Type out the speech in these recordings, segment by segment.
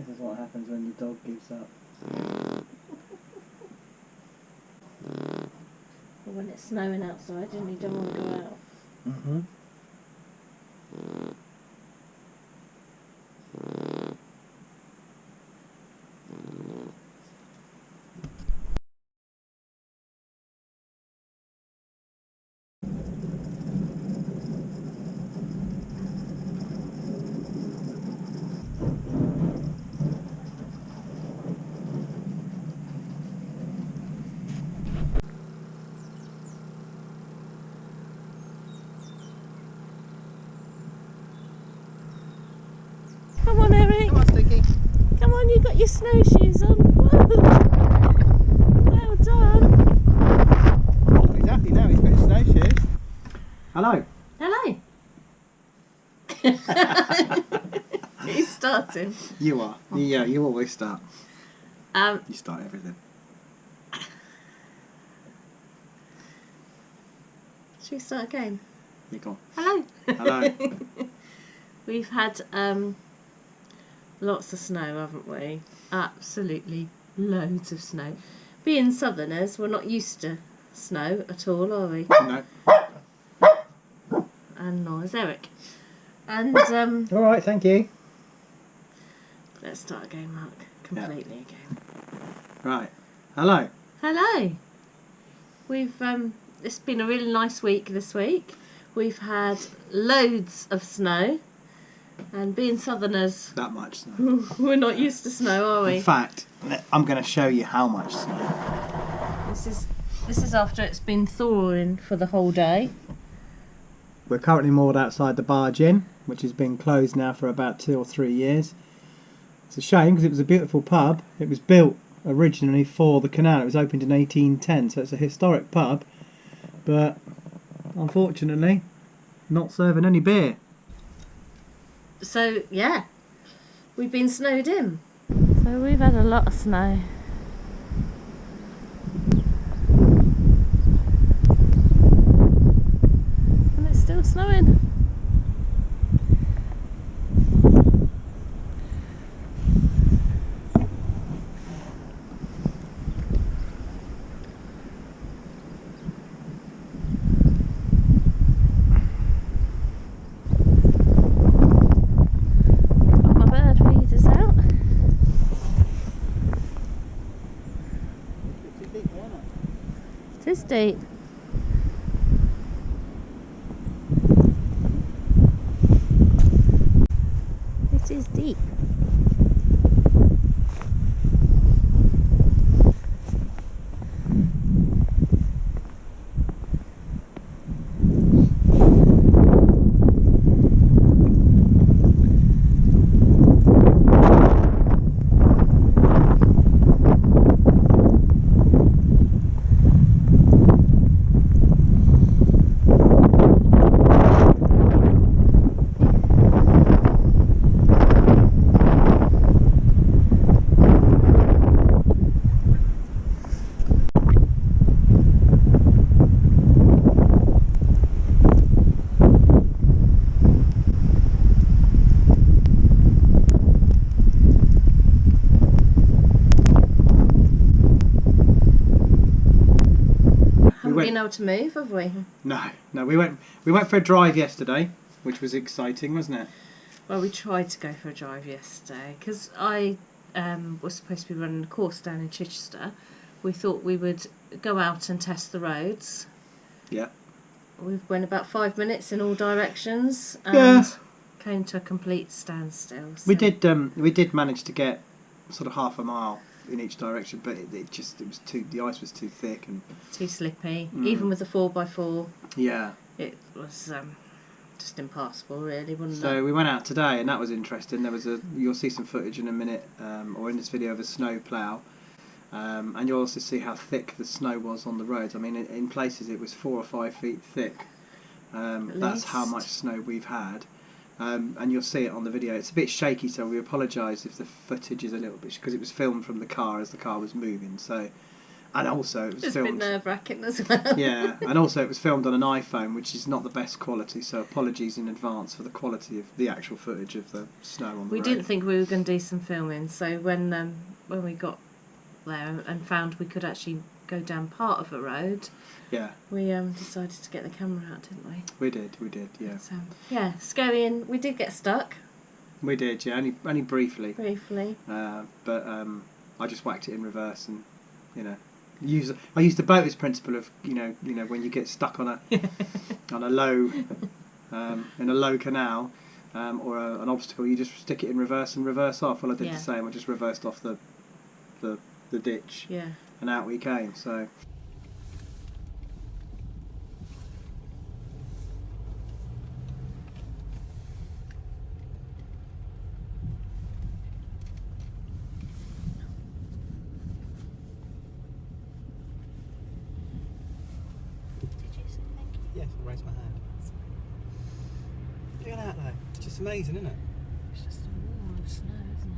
This is what happens when the dog gives up. Well, when it's snowing outside and you don't want to go out. Mm-hmm. Come on, Eric. Come on, Sticky. Come on, you got your snowshoes on. Whoa. Well done. He's happy now, he's got his snowshoes. Hello. Hello. Who's starting? You are. Yeah, you always start. You start everything. Should we start again? You go on. Hello. Hello. We've had lots of snow, haven't we? Absolutely loads of snow. Being southerners, we're not used to snow at all, are we? No. And nor is Eric. And Alright, thank you. let's start again, Mark. Completely again. Right. Hello. Hello. We've it's been a really nice week this week. We've had loads of snow, and being southerners, That much snow. we're not used to snow, are we? In fact, I'm going to show you how much snow. This is after it's been thawing for the whole day. We're currently moored outside the Barge Inn, which has been closed now for about 2 or 3 years. It's a shame because it was a beautiful pub. It was built originally for the canal. It was opened in 1810, so it's a historic pub. But unfortunately, not serving any beer. So yeah, we've been snowed in. So we've had a lot of snow. And it's still snowing. It is deep. It is deep. Been able to move, have we? No. We went for a drive yesterday, which was exciting, wasn't it? Well, we tried to go for a drive yesterday because I was supposed to be running a course down in Chichester. We thought we would go out and test the roads. Yeah. We went about 5 minutes in all directions and came to a complete standstill. So. We did manage to get sort of half a mile in each direction, but the ice was too thick and too slippy. Even with the 4x4, yeah, it was just impassable, really, wasn't it? So we went out today, and that was interesting. You'll see some footage in a minute, or in this video, of a snow plough, and you'll also see how thick the snow was on the roads. I mean, in places it was 4 or 5 feet thick. That's how much snow we've had. And you'll see it on the video. It's a bit shaky, so we apologise if the footage is a little bit, because it was filmed from the car as the car was moving. So And also it was It's filmed. a bit nerve-wracking as well. Yeah, and also it was filmed on an iPhone, which is not the best quality. So apologies in advance for the quality of the actual footage of the snow on the road. We didn't think we were going to do some filming, so when we got there and found we could actually go down part of a road, Yeah, we decided to get the camera out, didn't we? we did, yeah. So, yeah, scary, and we did get stuck. We did, yeah, only briefly. Briefly. But I just whacked it in reverse and, you know, I used the boater's principle of, you know when you get stuck on a on a low in a low canal or an obstacle, you just stick it in reverse and reverse off. Well, I did the same. I just reversed off the ditch. Yeah. And out we came. So. Yes, I'll raise my hand. Look at that though. It's just amazing, isn't it? It's just a wall of snow, isn't it?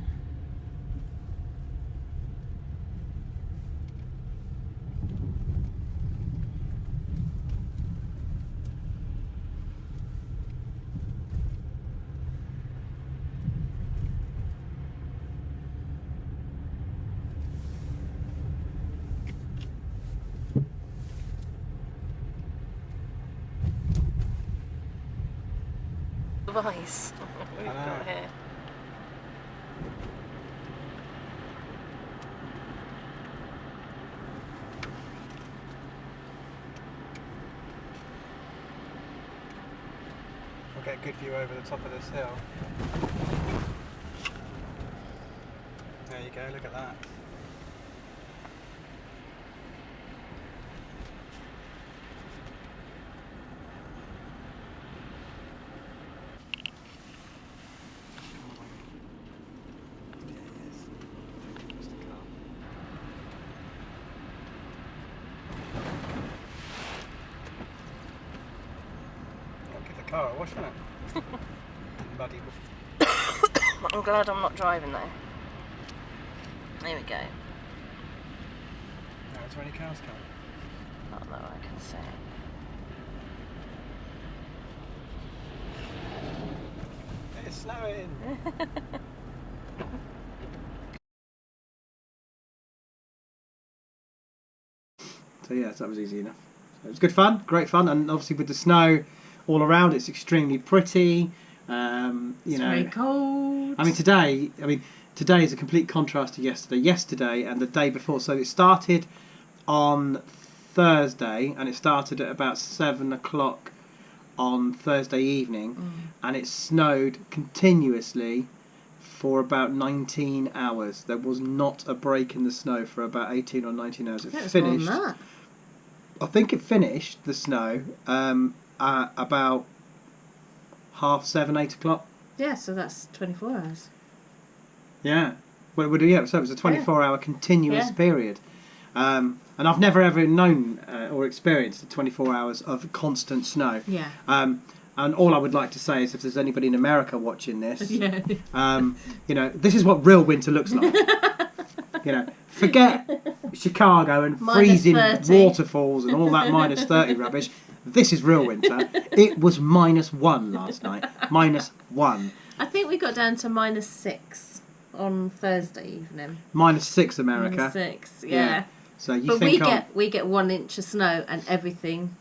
Of ice we've got here. We'll get a good view over the top of this hill. There you go, look at that. Car wash, isn't it? Muddy. I'm glad I'm not driving though. There we go. Now, is there any cars coming? Not that I can see. It's snowing! So yeah, so that was easy enough. So it was good fun, great fun, and obviously with the snow all around, it's extremely pretty. It's very cold. Today is a complete contrast to yesterday. Yesterday and the day before. So it started on Thursday, and it started at about 7 o'clock on Thursday evening, and it snowed continuously for about 19 hours. There was not a break in the snow for about 18 or 19 hours. It finished. More than that. I think it finished the snow at about 7:30, 8 o'clock. Yeah, so that's 24 hours. Yeah. So it was a 24-hour continuous period. And I've never ever known or experienced 24 hours of constant snow. Yeah. And all I would like to say is, if there's anybody in America watching this, this is what real winter looks like. Forget Chicago and freezing waterfalls and all that minus 30 rubbish. This is real winter. It was -1 last night. -1. I think we got down to -6 on Thursday evening. -6 America. -6, yeah. So you but think we get 1 inch of snow and everything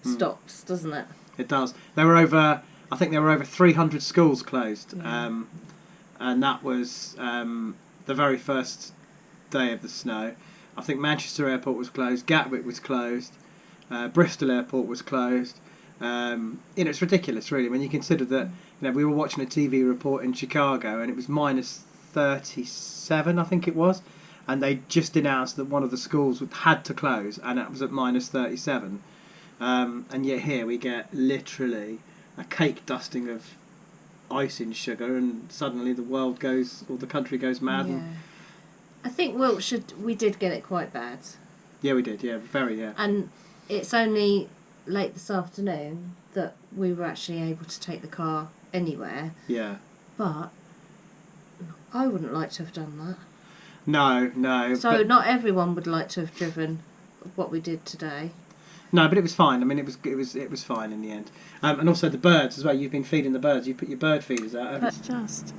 stops, doesn't it? It does. I think there were over 300 schools closed, and that was the very first day of the snow. I think Manchester Airport was closed, Gatwick was closed, Bristol Airport was closed. It's ridiculous, really, when you consider that we were watching a TV report in Chicago and it was -37, I think it was, and they just announced that one of the schools had to close, and that was at -37. And yet here we get literally a cake dusting of icing sugar, and suddenly the world goes, or the country goes mad. Yeah. I think Wiltshire, we did get it quite bad. Yeah, we did. Yeah, very. Yeah. And it's only late this afternoon that we were actually able to take the car anywhere. Yeah. But I wouldn't like to have done that. No. So but- not everyone would like to have driven what we did today. No, but it was fine. I mean, it was fine in the end. And also the birds as well. You've been feeding the birds. You put your bird feeders out, haven't That's just.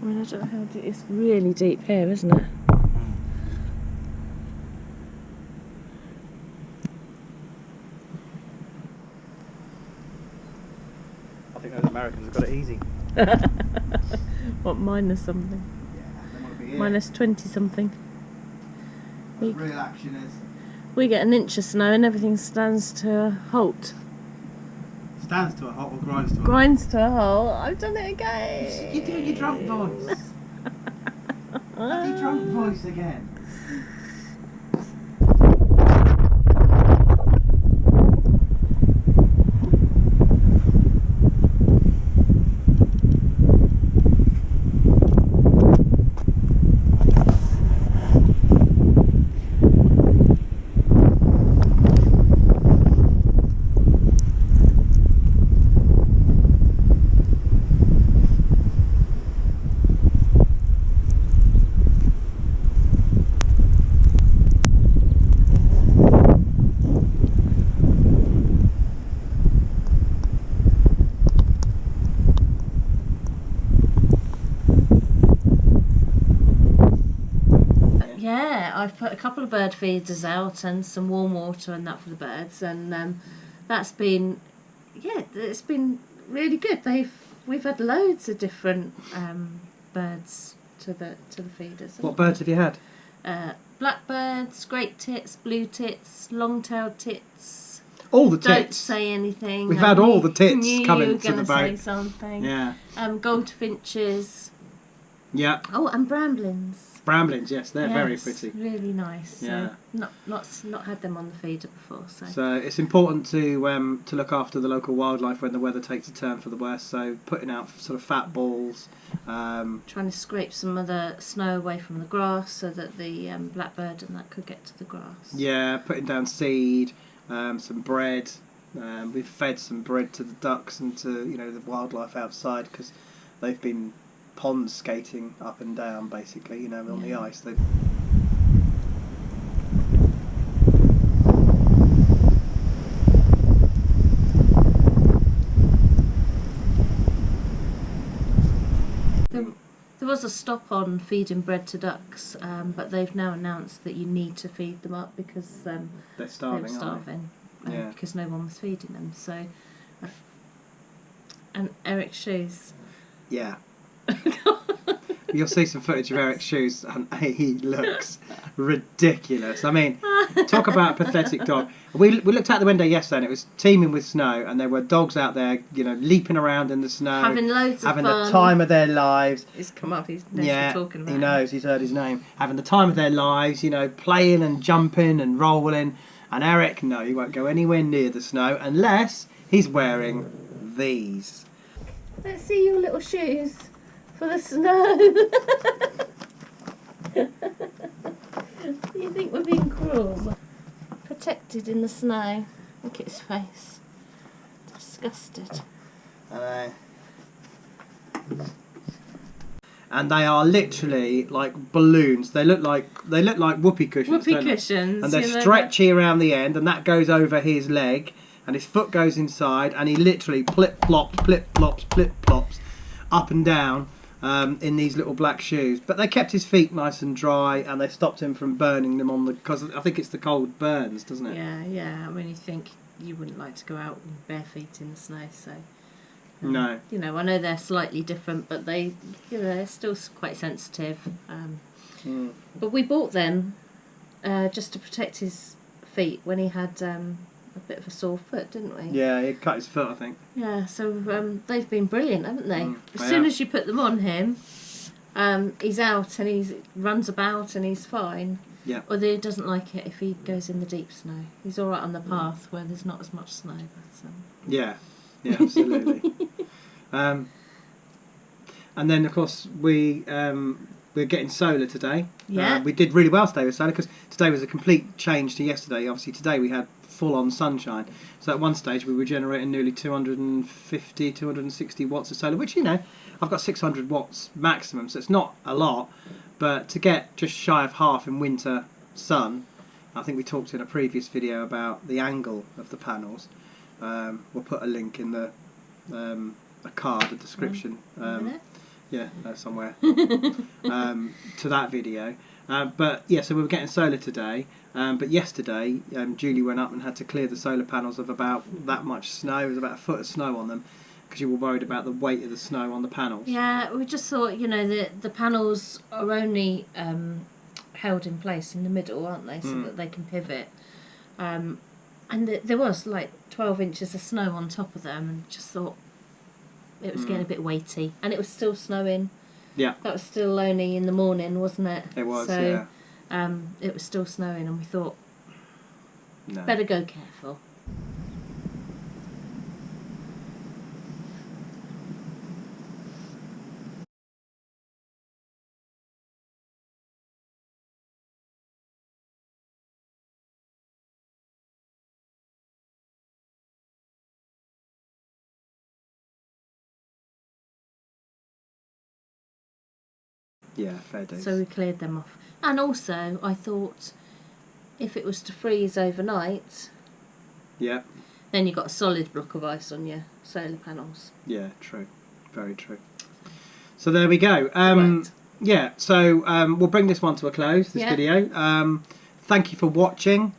I mean, I don't know how deep. It's really deep here, isn't it? I think those Americans have got it easy. What, minus something? Yeah, they want to be here. Minus 20 something. What the real action is. We get an inch of snow and everything stands to a halt. Stands to a halt or grinds to a halt? Grinds to a halt. I've done it again. You're doing your drunk voice. Bloody drunk voice again. Yeah, I've put a couple of bird feeders out and some warm water and that for the birds, and that's been, it's been really good. We've had loads of different birds to the feeders. What birds have you had? Blackbirds, great tits, blue tits, long-tailed tits. All the Don't tits. say anything. We've I had all knew- the tits knew coming you were to the gonna say boat. something. Yeah. Goldfinches. Yeah. Oh, and bramblins. Bramblins, yes, they're very Yes, pretty. Really nice. Yeah. So not had them on the feeder before. So it's important to look after the local wildlife when the weather takes a turn for the worse. So putting out sort of fat balls. Trying to scrape some of the snow away from the grass so that the blackbird and that could get to the grass. Yeah, putting down seed, some bread. We've fed some bread to the ducks and to the wildlife outside because they've been pond skating up and down basically, on the ice. There was a stop on feeding bread to ducks, but they've now announced that you need to feed them up because They're they were starving, aren't starving Yeah. because no one was feeding them. So, and Eric's shoes. they? Yeah. You'll see some footage of Eric's shoes and he looks ridiculous. I mean, talk about a pathetic dog. We looked out the window yesterday and it was teeming with snow and there were dogs out there, leaping around in the snow. Having loads of having fun. the time of their lives. He's come up, he's talking about he it. knows, he's heard his name. Having the time of their lives, playing and jumping and rolling. And Eric, no, he won't go anywhere near the snow unless he's wearing these. Let's see your little shoes for the snow. You think we're being cruel? Protected in the snow. Look at his face. Disgusted. And they are literally like balloons. They look like whoopee cushions. Whoopee don't they? cushions. And they're stretchy around the end, and that goes over his leg, and his foot goes inside, and he literally plip plops up and down in these little black shoes. But they kept his feet nice and dry, and they stopped him from burning them because I think it's the cold burns, doesn't it? Yeah. I mean, you think you wouldn't like to go out with bare feet in the snow, so. No. I know they're slightly different, but they're still quite sensitive. But we bought them just to protect his feet when he had a bit of a sore foot, didn't we? Yeah, he cut his foot, I think. Yeah, so they've been brilliant, haven't they? As they soon have. as you put them on him, he's out and he runs about and he's fine. Yeah. Although he doesn't like it if he goes in the deep snow. He's all right on the path where there's not as much snow. But, Yeah, absolutely. And then, of course, we we're getting solar today. Yeah. We did really well today with solar because today was a complete change to yesterday. Obviously today we had full-on sunshine. So at one stage we were generating nearly 250, 260 watts of solar, which, you know, I've got 600 watts maximum, so it's not a lot. But to get just shy of half in winter sun, I think we talked in a previous video about the angle of the panels. We'll put a link in the a card, a description. Yeah, somewhere to that video. But yeah, so we were getting solar today. But yesterday, Julie went up and had to clear the solar panels of about that much snow. There was about a foot of snow on them because you were worried about the weight of the snow on the panels. Yeah, we just thought, you know, the panels are only held in place in the middle, aren't they, so that they can pivot. And there was like 12 inches of snow on top of them, and just thought it was getting a bit weighty. And it was still snowing. Yeah. That was still only in the morning, wasn't it? It was, so, yeah. It was still snowing, and we thought, no. Better go careful. Yeah, fair dues. So we cleared them off. And also, I thought, if it was to freeze overnight, yeah, then you've got a solid block of ice on your solar panels. yeah, true, very true. So there we go. Right. Yeah, so we'll bring this one to a close, this video. Thank you for watching.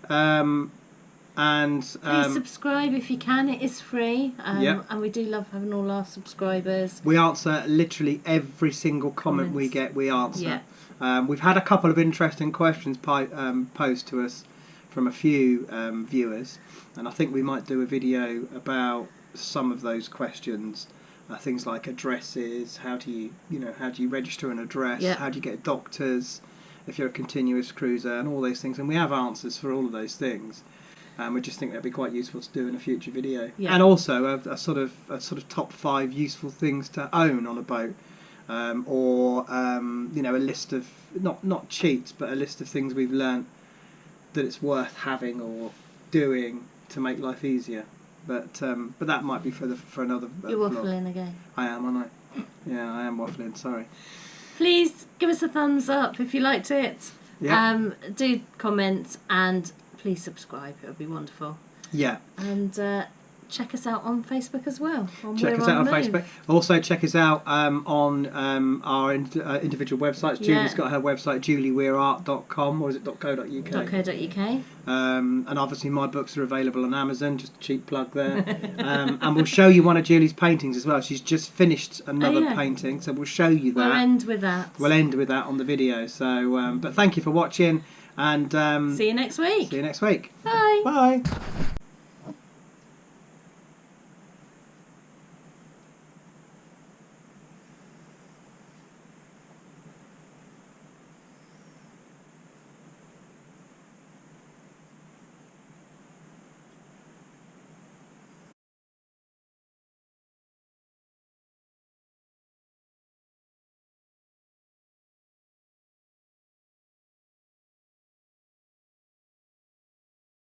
And please subscribe if you can. It is free. Yeah. And we do love having all our subscribers. we answer literally every single comment we Comments. get. We answer. Yeah. We've had a couple of interesting questions posed to us from a few viewers, and I think we might do a video about some of those questions. Things like addresses. How do you register an address? Yeah. How do you get doctors if you're a continuous cruiser, and all those things. And we have answers for all of those things. We just think that'd be quite useful to do in a future video. Yeah. And also a sort of top 5 useful things to own on a boat, or you know, a list of not cheats, but a list of things we've learnt that it's worth having or doing to make life easier. But that might be for another. You're vlog. waffling again. I am, aren't I? Yeah, I am waffling. Sorry. Please give us a thumbs up if you liked it. Yeah. Do comment and please subscribe. It would be wonderful. Yeah. And check us out on Facebook as well. Check us out on Facebook. Also check us out on our individual websites. Julie's got her website, julieweirart.com, or is it .co.uk? .co.uk. And obviously my books are available on Amazon, just a cheap plug there. And we'll show you one of Julie's paintings as well. She's just finished another painting, so we'll show you that. We'll end with that. We'll end with that on the video. So, but thank you for watching, and see you next week. See you next week. Bye. Bye.